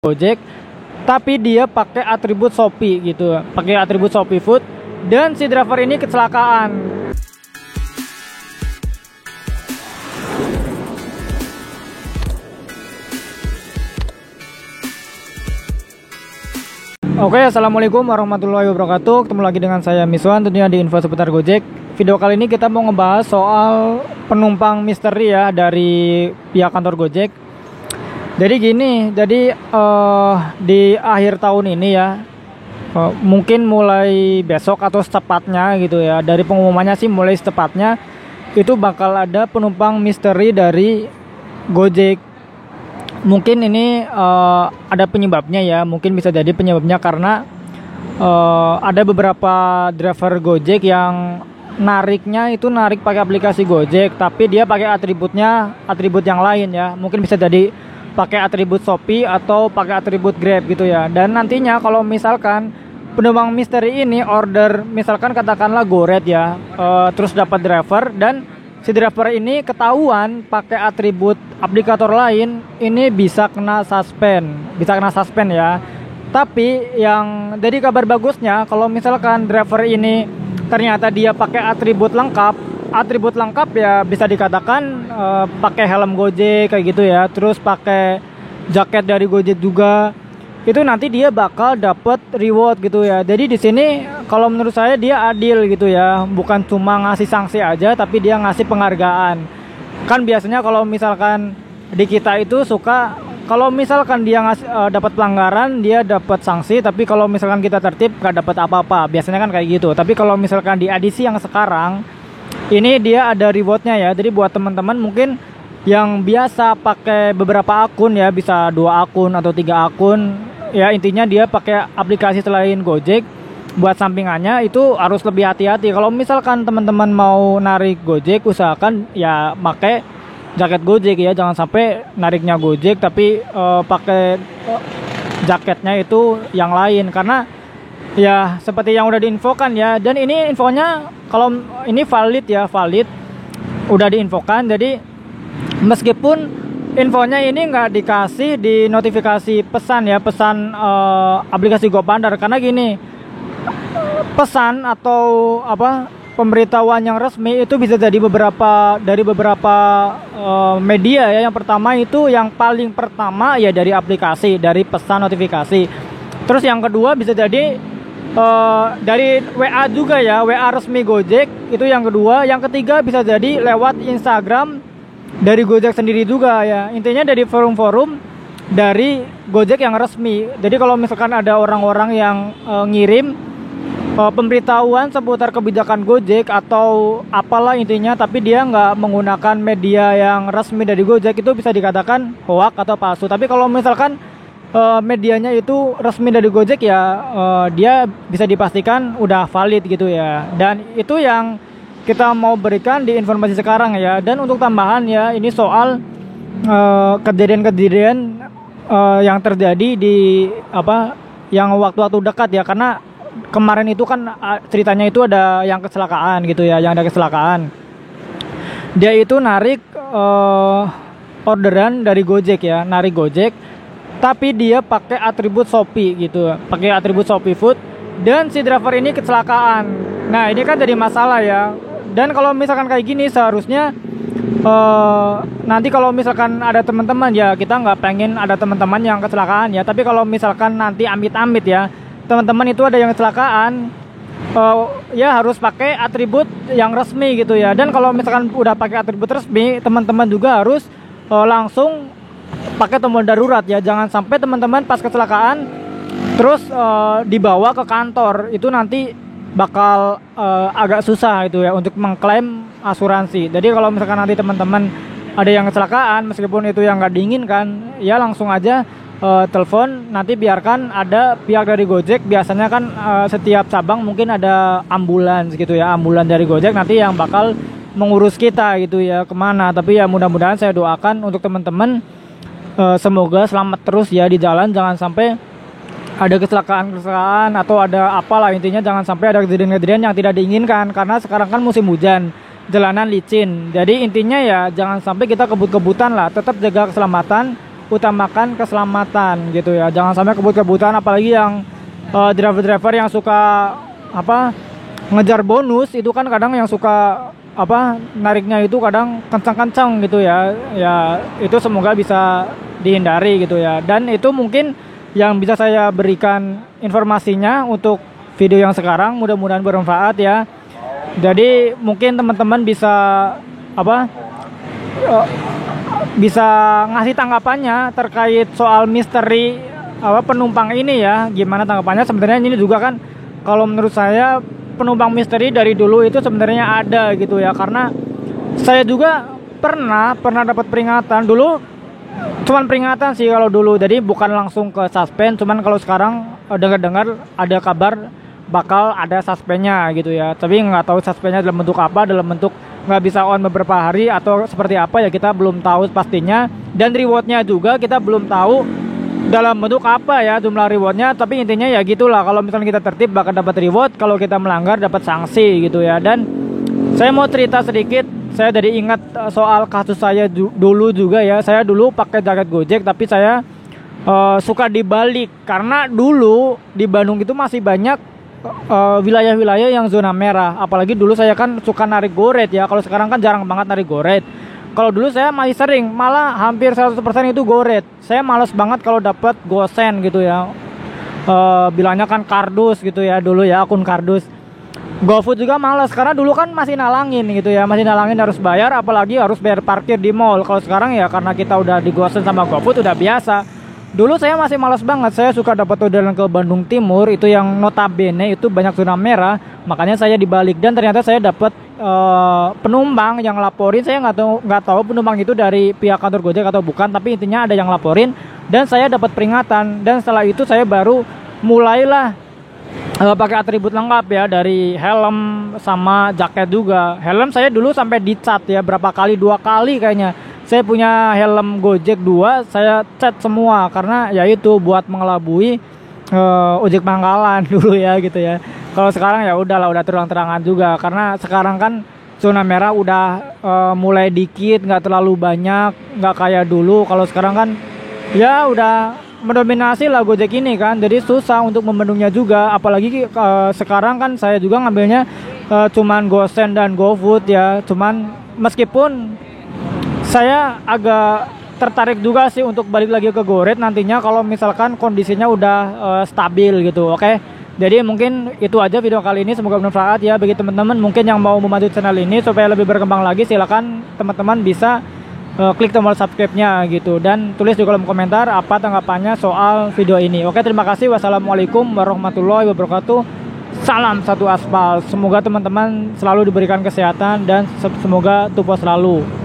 Gojek, tapi dia pakai atribut Shopee gitu, pakai atribut Shopee Food, dan si driver ini kecelakaan. Oke, assalamualaikum warahmatullahi wabarakatuh. Ketemu lagi dengan saya Miswan, tentunya di info seputar Gojek. Video kali ini kita mau ngebahas soal penumpang misteri ya dari pihak kantor Gojek. Jadi gini, di akhir tahun ini ya, mungkin mulai besok atau secepatnya gitu ya, dari pengumumannya sih mulai secepatnya itu bakal ada penumpang misteri dari Gojek. Mungkin ini ada penyebabnya ya, mungkin bisa jadi penyebabnya karena ada beberapa driver Gojek yang nariknya itu narik pakai aplikasi Gojek, tapi dia pakai atribut yang lain ya, mungkin bisa jadi pakai atribut Shopee atau pakai atribut Grab gitu ya. Dan nantinya kalau misalkan penumpang misteri ini order misalkan katakanlah GoRed ya, terus dapat driver dan si driver ini ketahuan pakai atribut aplikator lain, ini bisa kena suspend ya. Tapi yang jadi kabar bagusnya, kalau misalkan driver ini ternyata dia pakai atribut lengkap ya, bisa dikatakan pakai helm Gojek kayak gitu ya, terus pakai jaket dari Gojek juga, itu nanti dia bakal dapat reward gitu ya. Jadi di sini kalau menurut saya dia adil gitu ya, bukan cuma ngasih sanksi aja, tapi dia ngasih penghargaan. Kan biasanya kalau misalkan di kita itu suka, kalau misalkan dia dapat pelanggaran, dia dapat sanksi, tapi kalau misalkan kita tertib nggak dapat apa-apa. Biasanya kan kayak gitu. Tapi kalau misalkan di edisi yang sekarang ini dia ada rewardnya ya. Jadi buat teman-teman mungkin yang biasa pakai beberapa akun ya, bisa 2 akun atau 3 akun ya, intinya dia pakai aplikasi selain Gojek, buat sampingannya itu harus lebih hati-hati. Kalau misalkan teman-teman mau narik Gojek, usahakan ya pakai jaket Gojek ya, jangan sampai nariknya Gojek tapi pakai jaketnya itu yang lain, karena ya seperti yang udah diinfokan ya. Dan ini infonya kalau ini valid udah diinfokan. Jadi meskipun infonya ini nggak dikasih di notifikasi pesan ya, pesan aplikasi GoPandar, karena gini, pesan atau pemberitahuan yang resmi itu bisa jadi dari beberapa media ya. Yang pertama itu, yang paling pertama ya dari aplikasi, dari pesan notifikasi. Terus yang kedua bisa jadi dari WA juga ya, WA resmi Gojek itu yang kedua. Yang ketiga bisa jadi lewat Instagram dari Gojek sendiri juga ya. Intinya dari forum-forum dari Gojek yang resmi. Jadi kalau misalkan ada orang-orang yang ngirim pemberitahuan seputar kebijakan Gojek atau apalah intinya, tapi dia nggak menggunakan media yang resmi dari Gojek, itu bisa dikatakan hoax atau palsu. Tapi kalau misalkan medianya itu resmi dari Gojek ya, dia bisa dipastikan udah valid gitu ya. Dan itu yang kita mau berikan di informasi sekarang ya. Dan untuk tambahan ya, ini soal kejadian-kejadian yang terjadi di yang waktu-waktu dekat ya. Karena kemarin itu kan ceritanya itu ada yang kecelakaan gitu ya, yang ada kecelakaan. Dia itu narik orderan dari Gojek ya, narik Gojek, tapi dia pakai atribut Shopee gitu, pakai atribut Shopee Food, dan si driver ini kecelakaan. Nah ini kan jadi masalah ya. Dan kalau misalkan kayak gini seharusnya nanti kalau misalkan ada teman-teman ya, kita nggak pengen ada teman-teman yang kecelakaan ya. Tapi kalau misalkan nanti amit-amit ya, teman-teman itu ada yang kecelakaan, ya harus pakai atribut yang resmi gitu ya. Dan kalau misalkan udah pakai atribut resmi, teman-teman juga harus langsung pakai tombol darurat ya. Jangan sampai teman-teman pas kecelakaan terus dibawa ke kantor, itu nanti bakal agak susah itu ya untuk mengklaim asuransi. Jadi kalau misalkan nanti teman-teman ada yang kecelakaan, meskipun itu yang nggak diinginkan, ya langsung aja telepon, nanti biarkan ada pihak dari Gojek. Biasanya kan setiap cabang mungkin ada ambulans gitu ya, ambulans dari Gojek nanti yang bakal mengurus kita gitu ya kemana. Tapi ya mudah-mudahan saya doakan untuk teman-teman semoga selamat terus ya di jalan, jangan sampai ada kecelakaan atau ada apalah, intinya jangan sampai ada kejadian-kejadian yang tidak diinginkan. Karena sekarang kan musim hujan, jalanan licin, jadi intinya ya jangan sampai kita kebut-kebutan lah, tetap jaga keselamatan. utamakan keselamatan gitu ya. Jangan sampai kebut-kebutan, apalagi yang driver-driver yang suka ngejar bonus itu kan kadang yang suka nariknya itu kadang kencang-kencang gitu ya. Ya itu semoga bisa dihindari gitu ya. Dan itu mungkin yang bisa saya berikan informasinya untuk video yang sekarang, mudah-mudahan bermanfaat ya. Jadi mungkin teman-teman bisa bisa ngasih tanggapannya terkait soal misteri penumpang ini ya. Gimana tanggapannya? Sebenarnya ini juga kan kalau menurut saya penumpang misteri dari dulu itu sebenarnya ada gitu ya. Karena saya juga pernah dapat peringatan dulu, cuman peringatan sih kalau dulu. Jadi bukan langsung ke suspend, cuman kalau sekarang dengar-dengar ada kabar bakal ada suspendnya gitu ya. Tapi nggak tahu suspendnya dalam bentuk apa, dalam bentuk nggak bisa on beberapa hari atau seperti apa ya, kita belum tahu pastinya. Dan rewardnya juga kita belum tahu dalam bentuk apa ya jumlah rewardnya. Tapi intinya ya gitulah, kalau misalnya kita tertib bakal dapat reward, kalau kita melanggar dapat sanksi gitu ya. Dan saya mau cerita sedikit, saya dari ingat soal kasus saya dulu juga ya. Saya dulu pakai jaket Gojek tapi saya suka dibalik, karena dulu di Bandung itu masih banyak wilayah-wilayah yang zona merah. Apalagi dulu saya kan suka narik goret ya. Kalau sekarang kan jarang banget narik goret. Kalau dulu saya masih sering, malah hampir 100% itu goret. Saya males banget kalau dapat gosen gitu ya. Bilangnya kan kardus gitu ya dulu ya, akun kardus. GoFood juga males, karena dulu kan masih nalangin gitu ya. Masih nalangin harus bayar, apalagi harus bayar parkir di mall. Kalau sekarang ya karena kita udah digosen sama GoFood udah biasa. Dulu saya masih malas banget, saya suka dapat orderan ke Bandung Timur, itu yang notabene itu banyak zona merah, makanya saya dibalik. Dan ternyata saya dapat penumpang yang laporin, saya nggak tahu penumpang itu dari pihak kantor Gojek atau bukan, tapi intinya ada yang laporin dan saya dapat peringatan. Dan setelah itu saya baru mulailah pakai atribut lengkap ya, dari helm sama jaket juga. Helm saya dulu sampai dicat ya, berapa kali, 2 kali kayaknya. Saya punya helm Gojek 2, saya cat semua karena ya itu buat mengelabui ojek pangkalan dulu ya gitu ya. Kalau sekarang ya udahlah, udah terang-terangan juga, karena sekarang kan zona merah udah mulai dikit, nggak terlalu banyak, nggak kayak dulu. Kalau sekarang kan ya udah mendominasi lah Gojek ini kan, jadi susah untuk membendungnya juga. Apalagi sekarang kan saya juga ngambilnya cuman GoSend dan GoFood ya. Cuman meskipun saya agak tertarik juga sih untuk balik lagi ke Goret nantinya kalau misalkan kondisinya udah stabil gitu. Oke. Jadi mungkin itu aja video kali ini, semoga bermanfaat ya bagi teman-teman mungkin yang mau membantu channel ini supaya lebih berkembang lagi. Silakan teman-teman bisa klik tombol subscribe-nya gitu, dan tulis di kolom komentar apa tanggapannya soal video ini. Oke, terima kasih. Wassalamualaikum warahmatullahi wabarakatuh. Salam satu aspal. Semoga teman-teman selalu diberikan kesehatan dan semoga tumpah selalu.